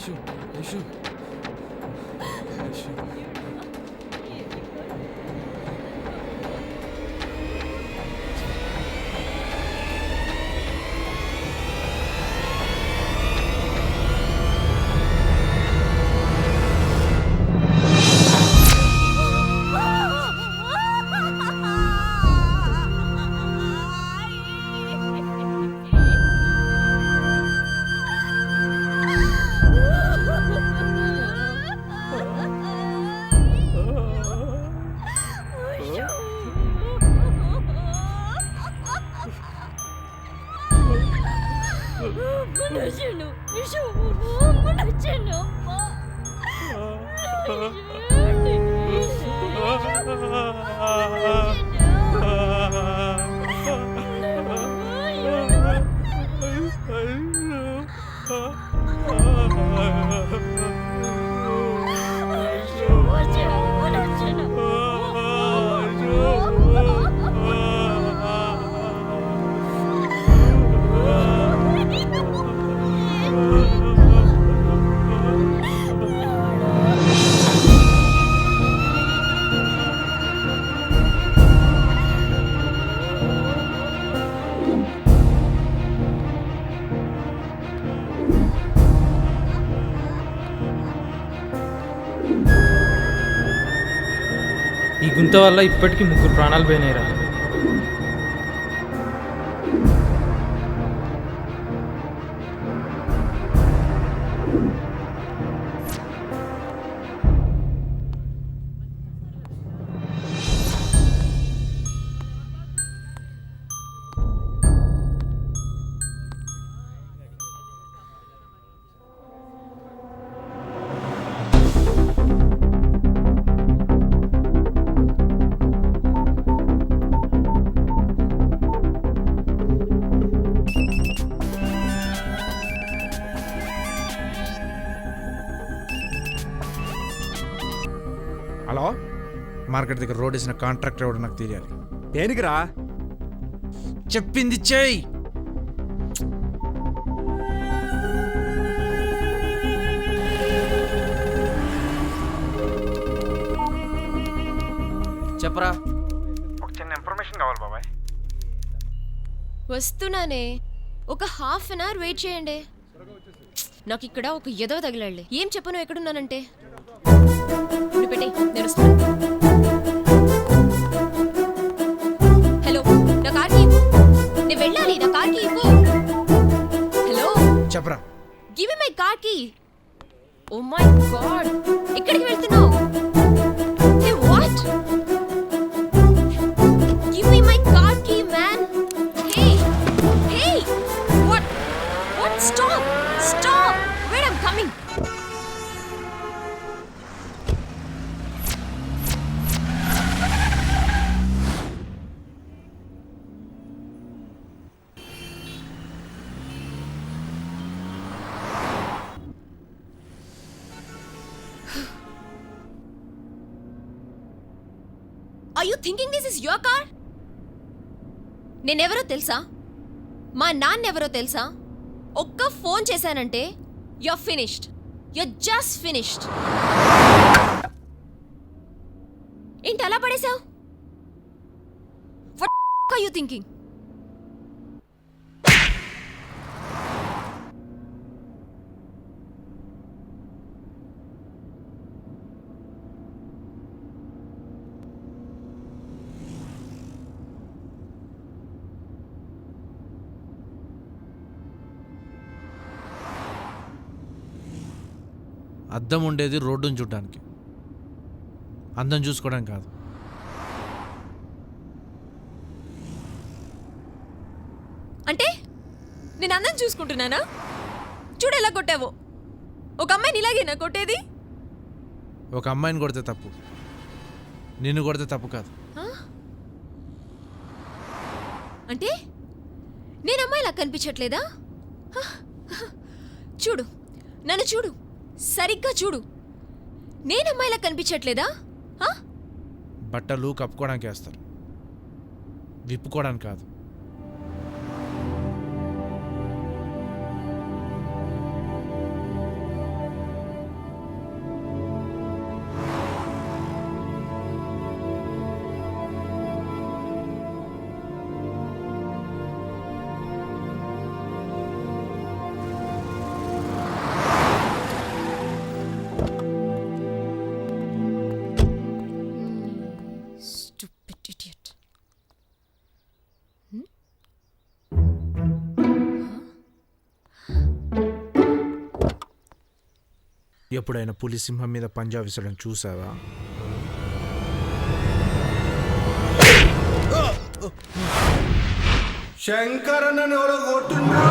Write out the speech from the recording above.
ఐషు ఐషు ఐషు ఈ గుంత వల్ల ఇప్పటికీ 3 ప్రాణాలు పోయినాయిరా. హలో, మార్కెట్ దగ్గర రోడ్ వేసిన కాంట్రాక్టర్ ఎవడో నాకు తెలియాలి. దేనికిరా? చెప్పింది చెయ్యి. చెప్పరా. ఒక చిన్న ఇన్ఫర్మేషన్ కావాలి బాబాయ్. వస్తున్నానే, ఒక హాఫ్ అన్ అవర్ వెయిట్ చేయండి. నాకు ఇక్కడ ఒక ఎదవ తగిలాడులే. ఏం చెప్పను ఎక్కడున్నానంటే నువ్వు పెట్టి నేను వస్తాను. హలో, నా కార్కి ఇవ్వు. నేను వెళ్ళాలి, నా కార్కి ఇవ్వు. హలో చెప్పరా. Give me my car key. Oh my god, ఎక్కడికి వెళ్తున్నావు? Hey what? Give me my car key man. Hey hey, what what? Stop stop, wait, I am coming. Are you thinking this is your car? నేనెవరో తెలుసా? మా నాన్నెవరో తెలుసా? ఒక్క phone చేశానంటే you're finished. You're just finished. ఏంటి అలా పడేశావు? What are you thinking? అద్దం ఉండేది రోడ్డును చూడడానికి, అందం చూసుకోవడానికి కాదు. అంటే నేను అందం చూసుకుంటున్నానా? చూడు ఎలా కొట్టావో. ఒక అమ్మాయిని ఇలాగేనా కొట్టేది? ఒక అమ్మాయిని కొడితే తప్పు, నిన్ను కొడితే తప్పు కాదు. అంటే నేను అమ్మాయిలా కనిపించట్లేదా? చూడు, నన్ను చూడు, సరిగ్గా చూడు. నేను అమ్మాయిలా కనిపించట్లేదా? బట్టలు కప్పుకోవడానికి వేస్తారు, విప్పుకోవడానికి కాదు. ఎప్పుడైనా పులి సింహం మీద పంజా విసరడం చూసావా? శంకరన్న ఎవరో కొట్టుండ్రు.